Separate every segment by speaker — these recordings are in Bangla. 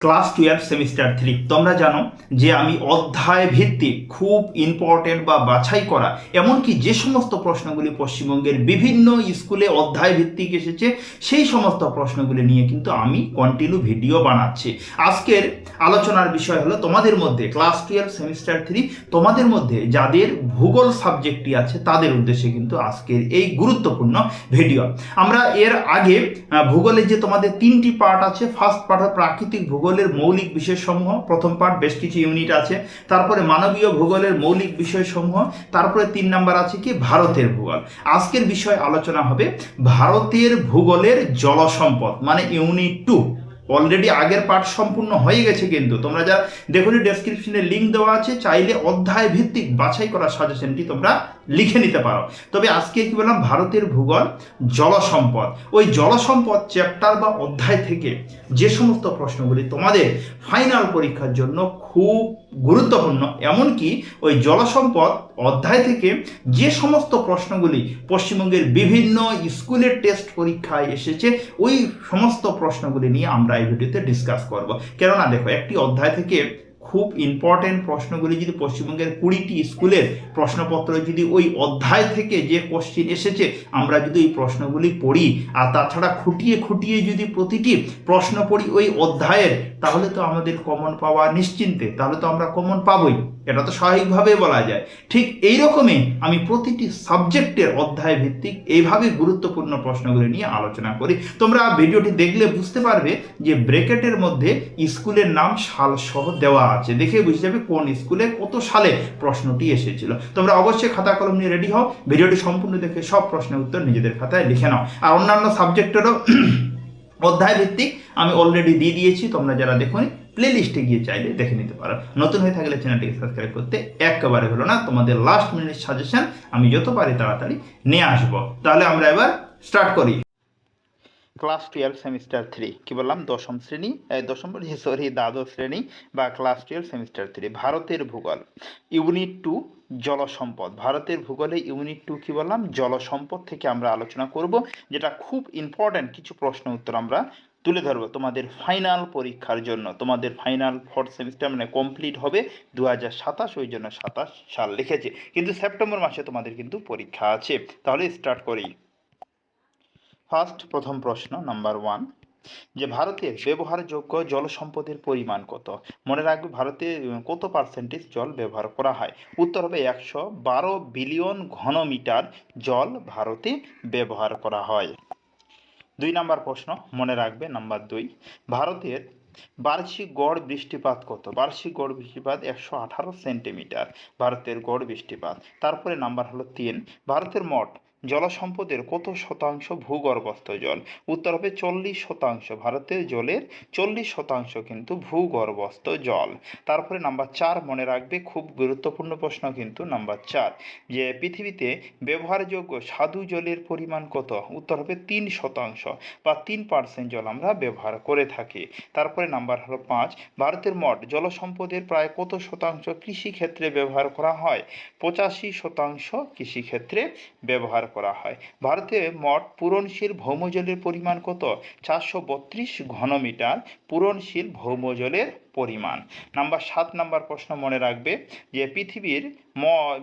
Speaker 1: ক্লাস 12 সেমিস্টার 3 তোমরা জানো যে আমি অধ্যায় ভিত্তিক খুব ইম্পর্টেন্ট বা বাছাই করা এমনকি যে সমস্ত প্রশ্নগুলি পশ্চিমবঙ্গের বিভিন্ন স্কুলে অধ্যায় ভিত্তিক এসেছে সেই সমস্ত প্রশ্নগুলি নিয়ে কিন্তু আমি কন্টিনিউ ভিডিও বানাচ্ছি। আজকের আলোচনার বিষয় হলো তোমাদের মধ্যে ক্লাস 12 সেমিস্টার 3 তোমাদের মধ্যে যাদের ভূগোল সাবজেক্টটি আছে তাদের উদ্দেশ্যে কিন্তু আজকের এই গুরুত্বপূর্ণ ভিডিও। আমরা এর আগে ভূগোলের যে তোমাদের তিনটি পার্ট আছে, ফার্স্ট পার্ট হল প্রাকৃতিক ভূগোলের মৌলিক বিষয়সমূহ, প্রথম পার্ট বেশ কিছু ইউনিট আছে, তারপরে মানবীয় ভূগোলের মৌলিক বিষয়সমূহ, তারপরে 3 নাম্বার আছে কি ভারতের ভূগোল। আজকের বিষয় আলোচনা হবে ভারতের ভূগোলের জলসম্পদ মানে ইউনিট 2। অলরেডি আগের পার্ট সম্পূর্ণ হয়ে গেছে, কিন্তু তোমরা যা দেখো ডেসক্রিপশনে লিঙ্ক দেওয়া আছে, চাইলে অধ্যায় ভিত্তিক বাছাই করা সাজেশনটি তোমরা লিখে নিতে পারো। তবে আজকে কি বললাম, ভারতের ভূগোল জলসম্পদ, ওই জলসম্পদ চ্যাপ্টার বা অধ্যায় থেকে যে সমস্ত প্রশ্নগুলি তোমাদের ফাইনাল পরীক্ষার জন্য খুব গুরুত্বপূর্ণ, এমনকি ওই জলসম্পদ অধ্যায় থেকে যে সমস্ত প্রশ্নগুলি পশ্চিমবঙ্গের বিভিন্ন স্কুলের টেস্ট পরীক্ষায় এসেছে ওই সমস্ত প্রশ্নগুলি নিয়ে আমরা এই ভিডিওতে ডিসকাস করব। কেননা দেখো, একটি অধ্যায় থেকে খুব ইম্পর্টেন্ট প্রশ্নগুলি যদি পশ্চিমবঙ্গের 20টি স্কুলের প্রশ্নপত্র যদি ওই অধ্যায় থেকে যে কোশ্চিন এসেছে আমরা যদি এই প্রশ্নগুলি পড়ি আর তাছাড়া খুঁটিয়ে খুঁটিয়ে যদি প্রতিটি প্রশ্ন পড়ি ওই অধ্যায়ের, তাহলে তো আমাদের কমন পাওয়া নিশ্চিন্তে, তাহলে তো আমরা কমন পাবই, এটা তো স্বাভাবিকভাবে বলা যায়। ঠিক এইরকমই আমি প্রতিটি সাবজেক্টের অধ্যায় ভিত্তিক এইভাবে গুরুত্বপূর্ণ প্রশ্নগুলি নিয়ে আলোচনা করি। তোমরা ভিডিওটি দেখলে বুঝতে পারবে যে ব্র্যাকেটের মধ্যে স্কুলের নাম সাল সহ দেওয়া আছে, দেখে বুঝে যাবে কোন স্কুলে কত সালে প্রশ্নটি এসেছিল। তোমরা অবশ্যই খাতা কলম নিয়ে রেডি হও, ভিডিওটি সম্পূর্ণ দেখে সব প্রশ্নের উত্তর নিজেদের খাতায় লিখে নাও। আর অন্যান্য সাবজেক্টেরও অধ্যায় ভিত্তিক আমি অলরেডি দিয়ে দিয়েছি, তোমরা যারা দেখোনি প্লে লিস্টে গিয়ে চাইলে দেখে নিতে পারো। নতুন হয়ে থাকলে চ্যানেলটিকে সাবস্ক্রাইব করতে একেবারে হলো না, তোমাদের লাস্ট মিনিট সাজেশন আমি যত পারি তাড়াতাড়ি নিয়ে আসবো। তাহলে আমরা এবার স্টার্ট করি। ক্লাস 12 সেমিস্টার 3 কি বললাম, দশম শ্রেণী, দ্বাদশ শ্রেণী বা ক্লাস 12 সেমিস্টার 3 ভারতের ভূগোল ইউনিট 2 জলসম্পদ। ভারতের ভূগোলে ইউনিট 2 কি বললাম, জলসম্পদ থেকে আমরা আলোচনা করব, যেটা খুব ইম্পর্ট্যান্ট কিছু প্রশ্ন উত্তর আমরা তুলে ধরবো তোমাদের ফাইনাল পরীক্ষার জন্য। তোমাদের ফাইনাল 4th সেমিস্টার মানে কমপ্লিট হবে 2027, ওই জন্য 27 সাল লিখেছে, কিন্তু সেপ্টেম্বর মাসে তোমাদের কিন্তু পরীক্ষা আছে। তাহলে স্টার্ট করি। প্রথম প্রশ্ন নাম্বার 1, যে ভারতের ব্যবহারযোগ্য জল সম্পদের পরিমাণ কত? মনে রাখবে ভারতে কত পার্সেন্টেজ জল ব্যবহার করা হয়। উত্তর হবে 112 বিলিয়ন ঘনমিটার জল ভারতে ব্যবহার করা হয়। 2 নাম্বার প্রশ্ন মনে রাখবে, নাম্বার 2, ভারতের বার্ষিক গড় বৃষ্টিপাত কত? বার্ষিক গড় বৃষ্টিপাত 118 সেন্টিমিটার ভারতের গড় বৃষ্টিপাত। তারপরে নাম্বার হলো 3, ভারতের মোট জলসম্পদের কত শতাংশ ভূগর্ভস্থ জল? উত্তর হবে 40%। ভারতের জলের 40% কিন্তু ভূগর্ভস্থ জল। তারপরে নাম্বার 4 মনে রাখবে, খুব গুরুত্বপূর্ণ প্রশ্ন কিন্তু নাম্বার 4, যে পৃথিবীতে ব্যবহারযোগ্য স্বাদু জলের পরিমাণ কত? উত্তর হবে 3% বা 3% জল আমরা ব্যবহার করে থাকি। তারপরে নাম্বার হলো 5, ভারতের মোট জলসম্পদের প্রায় কত শতাংশ কৃষিক্ষেত্রে ব্যবহার করা হয়? 85% কৃষিক্ষেত্রে ব্যবহার করা হয়। ভারতে মোট পূরণশীল ভৌমজলের পরিমাণ কত? 432 ঘনমিটার পূরণশীল ভৌমজলের পরিমাণ। নাম্বার 7 নাম্বার প্রশ্ন মনে রাখবে, যে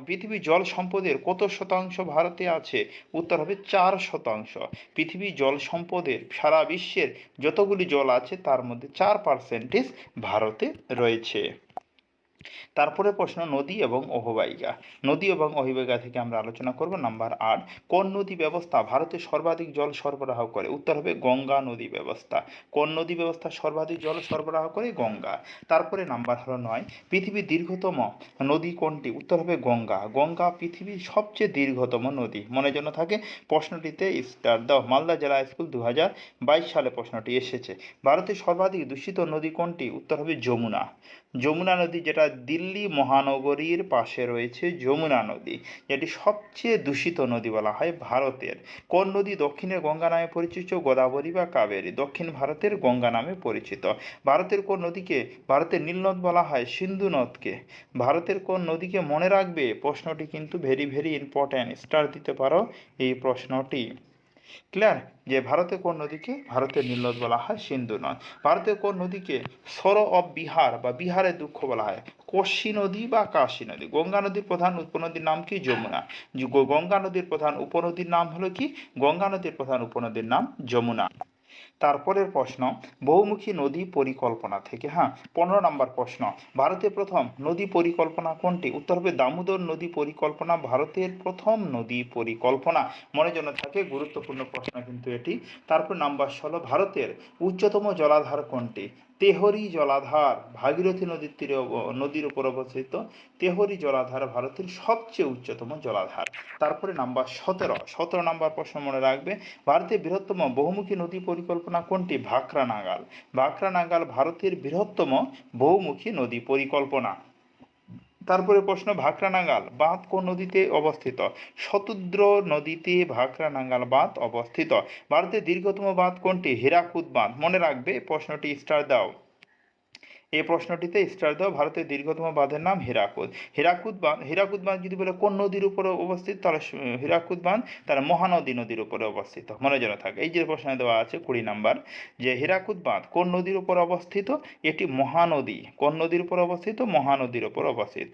Speaker 1: পৃথিবী জল সম্পদের কত শতাংশ ভারতে আছে? উত্তর হবে 4%। পৃথিবী জল সম্পদের সারা বিশ্বের যতগুলি জল আছে তার মধ্যে 4% ভারতে রয়েছে। তারপরে প্রশ্ন নদী এবং অববাহিকা। নদী এবং অববাহিকা থেকে আমরা আলোচনা করব। নাম্বার 8, কোন নদী ব্যবস্থা ভারতে সর্বাধিক জল সরবরাহ করে? উত্তর হবে গঙ্গা নদী ব্যবস্থা। কোন নদী ব্যবস্থা সর্বাধিক জল সরবরাহ করে? গঙ্গা। তারপরে নাম্বার হলো 9, পৃথিবীর দীর্ঘতম নদী কোনটি? উত্তর হবে গঙ্গা। গঙ্গা পৃথিবীর সবচেয়ে দীর্ঘতম নদী। মনে যেন থাকে, প্রশ্নটিতে স্টার দাও। মালদা জেলা স্কুল 2022 সালে প্রশ্নটি এসেছে। ভারতের সর্বাধিক দূষিত নদী কোনটি? উত্তর হবে যমুনা। যমুনা নদী, যেটা দিল্লি মহানগরীর পাশে রয়েছে যমুনা নদী, যেটি সবচেয়ে দূষিত নদী বলা হয় ভারতের। কোন নদী দক্ষিণে গঙ্গা নামে পরিচিত? গোদাবরী বা কাবেরী। দক্ষিণ ভারতের গঙ্গা নামে পরিচিত। ভারতের কোন নদীকে ভারতের নীলনদ বলা হয়? সিন্ধু নদকে। ভারতের কোন নদীকে মনে রাখবে, প্রশ্নটি কিন্তু ভেরি ভেরি ইম্পর্ট্যান্ট, স্টার দিতে পারো এই প্রশ্নটি। ক্লিয়ার? যে ভারতে কোন নদীকে ভারতের নীলনদ বলা হয়? সিন্ধু নদ। ভারতে কোন নদীকে সরো অফ বিহার বা বিহারের দুঃখ বলা হয়? কোশি নদী বা কাশী নদী। গঙ্গা নদীর প্রধান উপনদীর নাম কি? যমুনা। গঙ্গা নদীর প্রধান উপনদীর নাম হলো কি? গঙ্গা নদীর প্রধান উপনদীর নাম যমুনা। তারপরের প্রশ্ন, বহুমুখী নদী পরিকল্পনা থেকে, হ্যাঁ 15 নম্বর প্রশ্ন, ভারতের প্রথম নদী পরিকল্পনা কোনটি? উত্তর হবে দামোদর নদী পরিকল্পনা ভারতের প্রথম নদী পরিকল্পনা। মনে যেন থাকে, গুরুত্বপূর্ণ প্রশ্ন কিন্তু এটি। তারপর নাম্বার 16, ভারতের উচ্চতম জলাধার কোনটি? তেহরি জলাধার ভাগীরথী নদীর তীরে নদীর উপর অবস্থিত তেহরি জলাধার ভারতের সবচেয়ে উচ্চতম জলাধার। তারপরে নাম্বার 17 নম্বর প্রশ্ন মনে রাখবে, ভারতের বৃহত্তম বহুমুখী নদী পরিকল্পনা কোনটি? ভাকরা নাগাল। ভাকরা নাগাল ভারতের বৃহত্তম বহুমুখী নদী পরিকল্পনা। তারপরে প্রশ্ন, ভাকরা নাগাল বাঁধ কোন নদীতে অবস্থিত? শতুদ্র নদীতে ভাকরা নাগাল বাঁধ অবস্থিত। ভারতের দীর্ঘতম বাঁধ কোনটি? হীরাকুদ বাঁধ। মনে রাখবে, প্রশ্নটি স্টার দাও। এই প্রশ্নটিতে স্টার দাও। ভারতের দীর্ঘতম বাঁধের নাম হীরাকুদ। হীরাকুদ বাঁধ যদি বলে কোন নদীর উপরে অবস্থিত, তাহলে হীরাকুদ বাঁধ তাহলে মহানদী নদীর উপরে অবস্থিত। মনে যেন থাকে, এই যে প্রশ্ন দেওয়া আছে 20 নম্বর, যে হীরাকুদ বাঁধ কোন নদীর উপর অবস্থিত? এটি মহানদী। কোন নদীর উপর অবস্থিত? মহানদীর উপর অবস্থিত।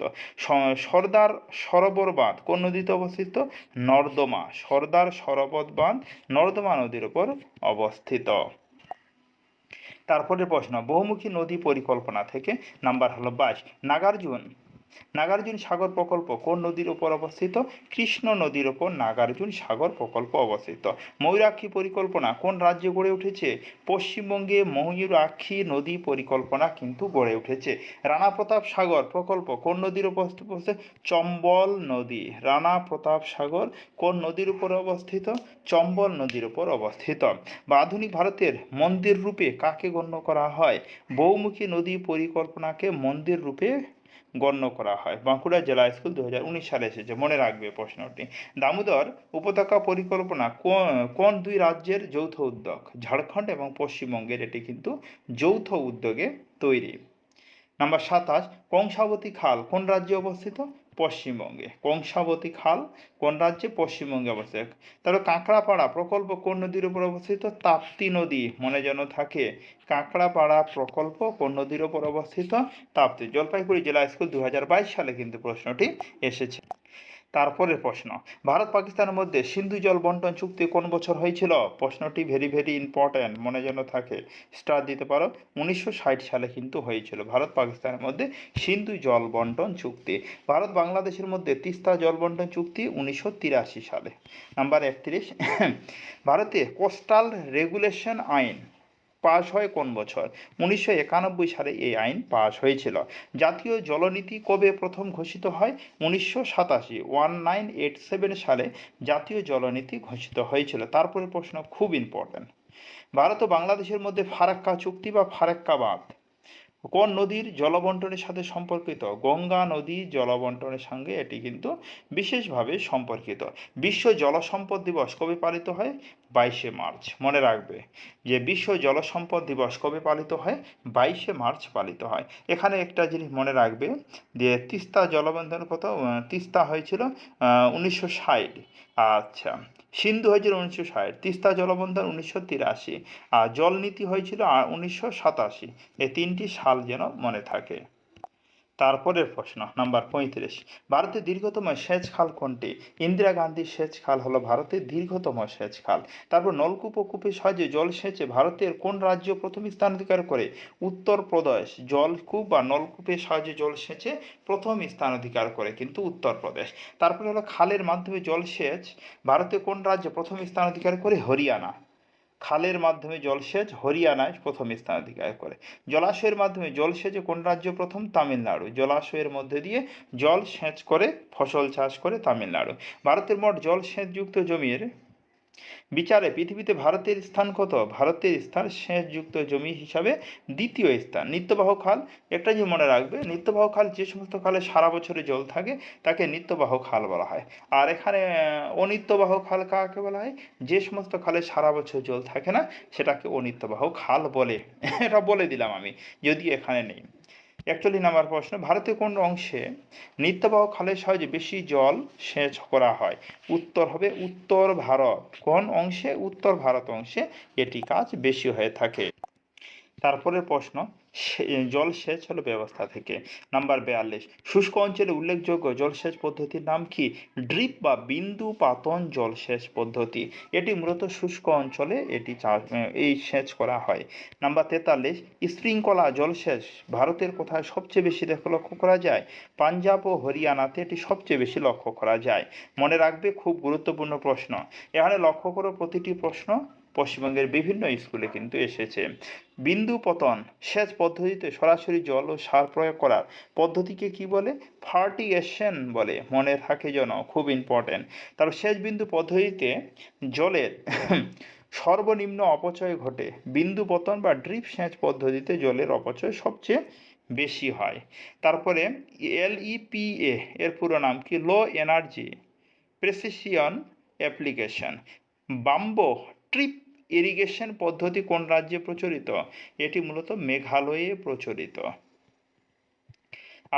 Speaker 1: সর্দার সরোবর বাঁধ কোন নদীতে অবস্থিত? নর্দমা। সর্দার সরোবর বাঁধ নর্দমা নদীর উপর অবস্থিত। তারপরের প্রশ্ন, বহুমুখী নদী পরিকল্পনা থেকে নাম্বার হলো 22, নাগার্জুন সাগর প্রকল্প কোন নদীর উপর অবস্থিত? কৃষ্ণ নদীর উপর নাগার্জুন সাগর প্রকল্প অবস্থিত। ময়ূরাক্ষী পরিকল্পনা কোন রাজ্যে গড়ে উঠেছে? পশ্চিমবঙ্গে ময়ূরাক্ষী নদী পরিকল্পনা কিন্তু গড়ে উঠেছে। রানা প্রতাপ সাগর প্রকল্প কোন নদীর উপর অবস্থিত? চম্বল নদী। রানা প্রতাপ সাগর কোন নদীর উপর অবস্থিত? চম্বল নদীর উপর অবস্থিত। বা আধুনিক ভারতের মন্দির রূপে কাকে গণ্য করা হয়? বহুমুখী নদী পরিকল্পনাকে মন্দির রূপে গণ্য করা হয়। বাঁকুড়া জেলা স্কুল 2019 সালে এসেছে। মনে রাখবে প্রশ্নটি। দামোদর উপত্যকা পরিকল্পনা কোন দুই রাজ্যের যৌথ উদ্যোগ? ঝাড়খণ্ড এবং পশ্চিমবঙ্গের এটি কিন্তু যৌথ উদ্যোগে তৈরি। নাম্বার 27, কংসাবতী খাল কোন রাজ্যে অবস্থিত? পশ্চিমবঙ্গে। কংসাবতী খাল কোন রাজ্যে? পশ্চিমবঙ্গে অবস্থিত। তারপর কাঁকড়াপাড়া প্রকল্প কোন নদীর উপর অবস্থিত? তাপ্তি নদী। মনে যেন থাকে, কাঁকড়াপাড়া প্রকল্প কোন নদীর উপর অবস্থিত? তাপ্তি। জলপাইগুড়ি জেলা স্কুল 2022 সালে কিন্তু প্রশ্নটি এসেছে। তারপরের প্রশ্ন, ভারত পাকিস্তানের মধ্যে সিন্ধু জল বন্টন চুক্তি কোন বছর হয়েছিল? প্রশ্নটি ভেরি ভেরি ইম্পর্ট্যান্ট, মনে যেন থাকে, স্টার দিতে পারো। 1960 সালে কিন্তু হয়েছিল ভারত পাকিস্তানের মধ্যে সিন্ধু জল বন্টন চুক্তি। ভারত বাংলাদেশের মধ্যে তিস্তা জল বন্টন চুক্তি 1983 সালে। নাম্বার 31, ভারতে কোস্টাল রেগুলেশন আইন পাশ হয় কোন বছর? 1991 সালে এই আইন পাশ হয়েছিল। জাতীয় জলনীতি কবে প্রথম ঘোষিত হয়? 1987 সালে জাতীয় জলনীতি ঘোষিত হয়েছিল। তারপরে প্রশ্ন খুব ইম্পর্ট্যান্ট, ভারত ও বাংলাদেশের মধ্যে ফারাক্কা চুক্তি বা ফারাক্কা বাঁধ কোন নদীর জলবন্টনের সাথে সম্পর্কিত? গঙ্গা নদীর জলবন্টনের সঙ্গে এটি কিন্তু বিশেষভাবে সম্পর্কিত। বিশ্ব জল সম্পদ দিবস কবে পালিত হয়? 22শে মার্চ। মনে রাখবে যে বিশ্ব জল সম্পদ দিবস কবে পালিত হয়? 22শে মার্চ পালিত হয়। এখানে একটা জিনিস মনে রাখবে যে তিস্তা জলবন্টন কত? তিস্তা হয়েছিল 1960। আচ্ছা, সিন্ধু হয়েছিল 1960, তিস্তা জলবন্টন 1983, আর জলনীতি হয়েছিল 1987। এই তিনটি সাল যেন মনে থাকে। তারপরের প্রশ্ন নাম্বার 35, ভারতের দীর্ঘতম সেচ খাল কোনটি? ইন্দিরা গান্ধী সেচ খাল হলো ভারতের দীর্ঘতম সেচ খাল। তারপর নলকূপ ও কূপের সাহায্যে জল সেচে ভারতের কোন রাজ্য প্রথম স্থান অধিকার করে? উত্তরপ্রদেশ। জলকূপ বা নলকূপের সাহায্যে জল সেচে প্রথম স্থান অধিকার করে কিন্তু উত্তরপ্রদেশ। তারপরে হলো খালের মাধ্যমে জলসেচ ভারতে কোন রাজ্য প্রথম স্থান অধিকার করে? হরিয়ানা। খালের মাধ্যমে জলসেচ হরিয়ানায় প্রথম স্থান অধিকার করে। জলাশয়ের মাধ্যমে জলসেচে কোন রাজ্য প্রথম? তামিলনাড়ু। জলাশয়ের মধ্যে দিয়ে জল সেচ করে ফসল চাষ করে তামিলনাড়ু। ভারতের মোট জলসেচযুক্ত জমির বিচারে পৃথিবীতে ভারতের স্থান কত? ভারতের স্থান সেচযুক্ত জমি হিসাবে দ্বিতীয় স্থান। নিত্যবাহ খাল, একটা যে মনে রাখবে, নিত্যবাহ খাল যে সমস্ত খালে সারা বছরে জল থাকে তাকে নিত্যবাহ খাল বলা হয়। আর এখানে অনিত্যবাহ খাল কাকে বলা হয়? যে সমস্ত খালে সারা বছর জল থাকে না সেটাকে অনিত্যবাহ খাল বলে। এটা বলে দিলাম আমি, যদিও এখানে নেই। 41 নম্বর প্রশ্ন, ভারতের কোন অংশে নিত্যবাহ খালের সাহায্যে বেশি জল সেচ করা হয়? উত্তর হবে উত্তর ভারত। কোন অংশে? উত্তর ভারত অংশে এটি কাজ বেশি হয়ে থাকে। তারপরের প্রশ্ন, জলসেচ হলো ব্যবস্থা থেকে। নাম্বার 42, শুষ্ক অঞ্চলে উল্লেখযোগ্য জলসেচ পদ্ধতির নাম কি? ড্রিপ বা বিন্দু পাতন জলসেচ পদ্ধতি। এটি মূলত শুষ্ক অঞ্চলে এই সেচ করা হয়। নাম্বার 43, স্প্রিংকলার জলসেচ ভারতের কোথায় সবচেয়ে বেশি লক্ষ্য করা যায়? পাঞ্জাব ও হরিয়ানাতে এটি সবচেয়ে বেশি লক্ষ্য করা যায়। মনে রাখবে, খুব গুরুত্বপূর্ণ প্রশ্ন। এখানে লক্ষ্য করো, প্রতিটি প্রশ্ন পশ্চিমবঙ্গের বিভিন্ন স্কুলে কিন্তু এসেছে। বিন্দু পতন সেচ পদ্ধতিতে সরাসরি জল ও সার প্রয়োগ করার পদ্ধতিকে কি বলে? ফার্টিগেশন বলে। মনে থাকে যেন, খুব ইম্পর্টেন্ট। তারপর সেচ বিন্দু পদ্ধতিতে জলের সর্বনিম্ন অপচয় ঘটে। বিন্দু পতন বা ড্রিপ সেচ পদ্ধতিতে জলের অপচয় সবচেয়ে বেশি হয়। তারপরে LEPA এর পুরো নাম কি? Low energy precision application. Bamboo trip irrigation পদ্ধতি কোন রাজ্যে প্রচলিত? এটি মূলত মেঘালয়ে প্রচলিত।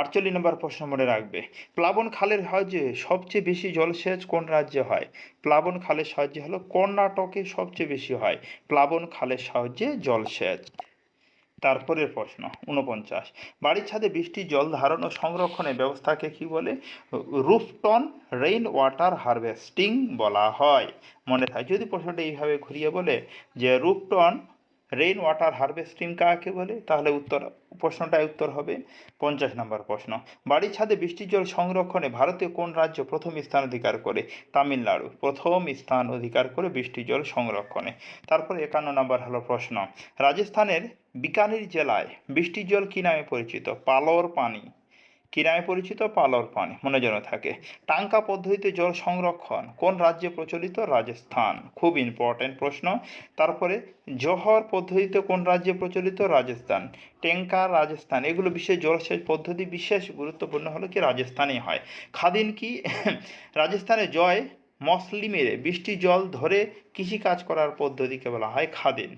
Speaker 1: 48 নম্বর প্রশ্ন মনে রাখবে, প্লাবন খালের সাহায্যে সবচেয়ে বেশি জলসেচ কোন রাজ্যে হয়? প্লাবন খালের সাহায্যে হলো কর্ণাটকে সবচেয়ে বেশি হয় প্লাবন খালের সাহায্যে জলসেচ। তারপরের প্রশ্ন 49, বাড়ির ছাদে বৃষ্টির জল ধারণ ও সংরক্ষণের ব্যবস্থাকে কি বলে? রুফটপ রেইন ওয়াটার হারভেস্টিং বলা হয়। মনে থাকে, যদি প্রশ্নটা এইভাবে ঘুরিয়ে বলে যে রুফটপ রেইন ওয়াটার হারভেস্টিং কাকে বলে, তাহলে প্রশ্নটায় উত্তর হবে 50 নম্বর প্রশ্ন, বাড়ির ছাদে বৃষ্টির জল সংরক্ষণে ভারতীয় কোন রাজ্য প্রথম স্থান অধিকার করে? তামিলনাড়ু প্রথম স্থান অধিকার করে বৃষ্টির জল সংরক্ষণে। তারপর 51 নম্বর হলো প্রশ্ন, রাজস্থানের বিকানির জেলায় বৃষ্টির জল কী নামে পরিচিত? পালর পানি। কী নামে পরিচিত? পালর পানি। মনে যেন থাকে। টাঙ্কা পদ্ধতিতে জল সংরক্ষণ কোন রাজ্যে প্রচলিত? রাজস্থান। খুব ইম্পর্টেন্ট প্রশ্ন। তারপরে জোহর পদ্ধতিতে কোন রাজ্যে প্রচলিত? রাজস্থান। ট্যাঙ্কার রাজস্থান। এগুলো বিশেষ জলসেচ পদ্ধতি, বিশেষ গুরুত্বপূর্ণ হলো কি রাজস্থানেই হয়। খাদিন কি? রাজস্থানে জয় মসলিমের বৃষ্টির জল ধরে কৃষিকাজ করার পদ্ধতিকে বলা হয় খাদিন।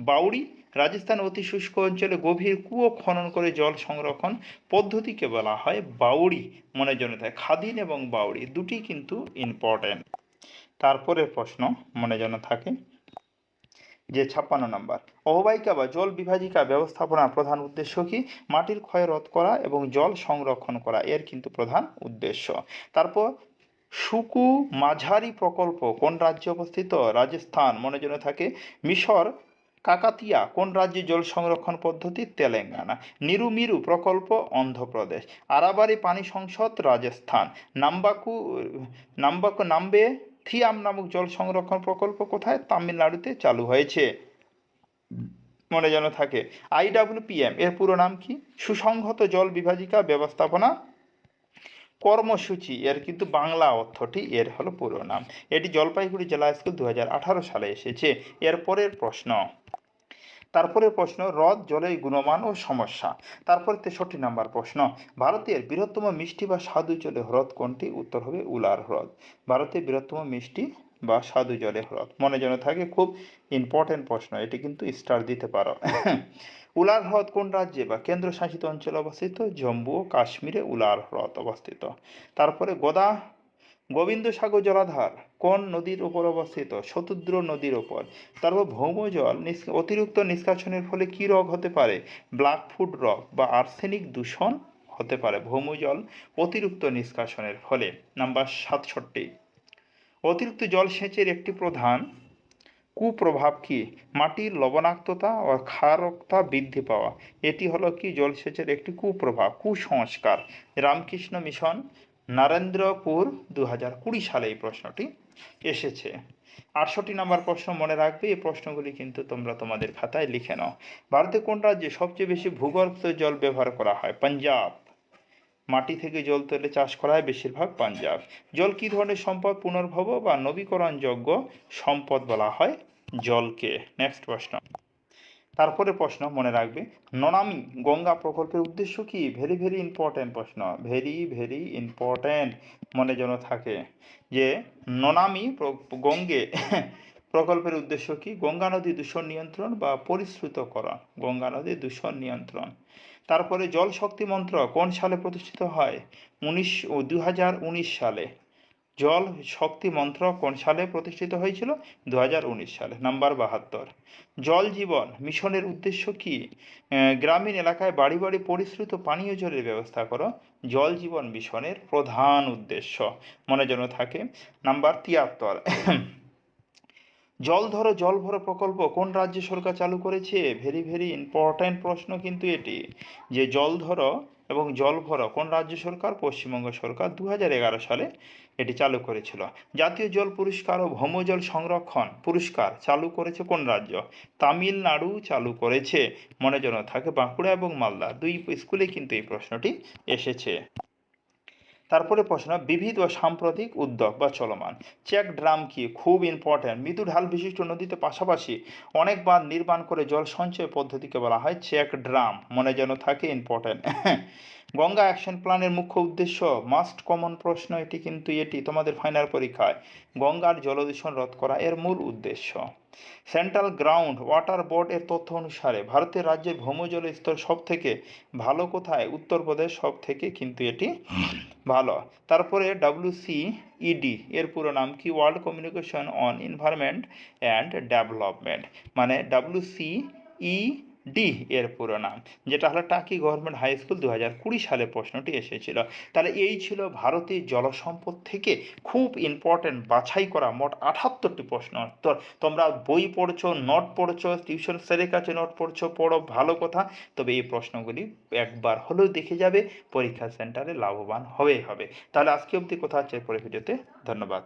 Speaker 1: বাউড়ি, রাজস্থান অতি শুষ্ক অঞ্চলে গভীর কুয়ো খনন করে জল সংরক্ষণ পদ্ধতিকে বলা হয় বাউড়ি। মনে জন্য থাকে, খাদিন এবং বাউড়ি দুটি কিন্তু ইম্পর্টেন্ট। তারপরের প্রশ্ন মনে যেন থাকে যে 56 নম্বর, অববাহিকা বা জল বিভাজিকা ব্যবস্থাপনার প্রধান উদ্দেশ্য কি? মাটির ক্ষয় রোধ করা এবং জল সংরক্ষণ করা এর কিন্তু প্রধান উদ্দেশ্য। তারপর সুকু মাঝারি প্রকল্প কোন রাজ্যে অবস্থিত? রাজস্থান। মনে যেন থাকে। মিশর কাকাতিয়া কোন রাজ্যে জল সংরক্ষণ পদ্ধতি? তেলেঙ্গানা। নিরুমিরু প্রকল্প অন্ধ্রপ্রদেশ। আরাবারি পানি সংসদ রাজস্থান। নাম্বে থিয়াম নামক জল সংরক্ষণ প্রকল্প কোথায়? তামিলনাড়ুতে চালু হয়েছে। মনে যেন থাকে। IWPM এর পুরো নাম কি? সুসংহত জল বিভাজিকা ব্যবস্থাপনা কর্মসূচি। এর কিন্তু বাংলা অর্থটি এর হলো পুরো নাম। এটি জলপাইগুড়ি জেলা স্কুল 2018 সালে এসেছে। এরপরের প্রশ্ন, তারপরের প্রশ্ন, হ্রদ জলের গুণমান ও সমস্যা। তারপর 63 নম্বর প্রশ্ন, ভারতের বৃহত্তম মিষ্টি বা স্বাদু জলের হ্রদ কোনটি? উত্তর হবে উলার হ্রদ। ভারতের বৃহত্তম মিষ্টি বা স্বাদু জলের হ্রদ। মনে যেন থাকে, খুব ইম্পর্টেন্ট প্রশ্ন, এটি কিন্তু স্টার দিতে পারো। উলার হ্রদ কোন রাজ্যে বা কেন্দ্রশাসিত অঞ্চলে অবস্থিত? জম্মু ও কাশ্মীরে উলার হ্রদ অবস্থিত। তারপরে গোবিন্দসাগর জলাধার কোন নদীর উপর অবস্থিত? শতুদ্র নদীর উপর। তারপর ভৌমজল অতিরিক্ত নিষ্কাশনের ফলে কী রোগ হতে পারে? ব্ল্যাকফুট রোগ বা আর্সেনিক দূষণ হতে পারে ভৌমজল অতিরিক্ত নিষ্কাশনের ফলে। নাম্বার 67, অতিরিক্ত জল সেচের একটি প্রধান কুপ্রভাব কি? মাটির লবণাক্ততা ও ক্ষারকতা বৃদ্ধি পাওয়া। এটি হলো কি? জলসেচের একটি কুপ্রভাব, কুসংস্কার। রামকৃষ্ণ মিশন নরেন্দ্রপুর 2020 সালে এই প্রশ্নটি এসেছে। 68 নম্বর প্রশ্ন মনে রাখবে, এই প্রশ্নগুলি কিন্তু তোমরা তোমাদের খাতায় লিখে নাও। ভারতে কোন রাজ্যে সবচেয়ে বেশি ভূগর্ভস্থ জল ব্যবহার করা হয়? পাঞ্জাব। মাটি থেকে জল তুলে চাষ করা হয় বেশিরভাগ পাঞ্জাব। জল কী ধরনের সম্পদ? পুনর্ভব বা নবীকরণযোগ্য সম্পদ বলা হয় জলকে। নেক্সট প্রশ্ন, তারপরে প্রশ্ন মনে রাখবে, নমামি গঙ্গা প্রকল্পের উদ্দেশ্য কি? ভেরি ভেরি ইম্পর্টেন্ট প্রশ্ন, ভেরি ভেরি ইম্পর্টেন্ট। মনে যেন থাকে যে নমামি গঙ্গে প্রকল্পের উদ্দেশ্য কি? গঙ্গা নদী দূষণ নিয়ন্ত্রণ বা পরিশ্রুতকরণ। গঙ্গা নদী দূষণ নিয়ন্ত্রণ। তারপরে জল শক্তি মন্ত্রক কোন সালে প্রতিষ্ঠিত হয়? 2019 সালে। জল শক্তি মন্ত্রক কোন সালে প্রতিষ্ঠিত হয়েছিল? 2019 সালে। নাম্বার 72। জল জীবন মিশনের উদ্দেশ্য কি? গ্রামীণ এলাকায় বাড়ি বাড়ি পরিশ্রুত পানীয় জলের ব্যবস্থা করো জল জীবন মিশনের প্রধান উদ্দেশ্য, মনে যেন থাকে। নাম্বার 73। জল ধরো জল ভরো প্রকল্প কোন রাজ্য সরকার চালু করেছে? ভেরি ভেরি ইম্পর্ট্যান্ট প্রশ্ন কিন্তু এটি, যে জল ধরো এবং জল ভরো কোন রাজ্য সরকার? পশ্চিমবঙ্গ সরকার 2011 সালে এটি চালু করেছিল। জাতীয় জল পুরস্কার ও ভৌমজল সংরক্ষণ পুরস্কার চালু করেছে কোন রাজ্য? তামিলনাড়ু চালু করেছে, মনে যেন থাকে। বাঁকুড়া এবং মালদা দুই স্কুলে কিন্তু এই প্রশ্নটি এসেছে। তারপরে প্রশ্ন, বিবিধ ও সাম্প্রতিক উদ্যোগ বা চলমান। চেক ড্রাম কি? খুব ইম্পর্ট্যান্ট। মৃদু ঢাল বিশিষ্ট নদীতে পাশাপাশি অনেক বাঁধ নির্মাণ করে জল সঞ্চয় পদ্ধতিকে বলা হয় চেক ড্রাম, মনে যেন থাকে, ইম্পর্ট্যান্ট। গঙ্গা অ্যাকশন প্ল্যানের মুখ্য উদ্দেশ্য, মাস্ট কমন প্রশ্ন এটি, কিন্তু এটি তোমাদের ফাইনাল পরীক্ষায়। গঙ্গার জলদূষণ রোধ করা এর মূল উদ্দেশ্য। সেন্ট্রাল গ্রাউন্ড ওয়াটার বোর্ড এর তথ্য অনুসারে ভারতের রাজ্যের ভৌমজলের স্তর সব থেকে ভালো কোথায়? উত্তরপ্রদেশ সব থেকে কিন্তু এটি ভালো। তারপরে WCED এর পুরো নাম কি? World communication on environment and development, মানে WCED এর পুরো নাম, যেটা হলো টাকি গভর্নমেন্ট হাই স্কুল 2020 সালে প্রশ্নটি এসেছিল। তাহলে এই ছিল ভারতীয় জলসম্পদ থেকে খুব ইম্পর্টেন্ট বাছাই করা মোট 78টি প্রশ্ন উত্তর। তোমরা বই পড়ছো, নোট পড়ছো, টিউশন স্যারের কাছে নোট পড়ছো, পড়ো, ভালো কথা, তবে এই প্রশ্নগুলি একবার হলেও দেখে যাবে, পরীক্ষা সেন্টারে লাভবান হবে। তাহলে আজকে অবধি কথা হচ্ছে পরের ভিডিওতে। ধন্যবাদ।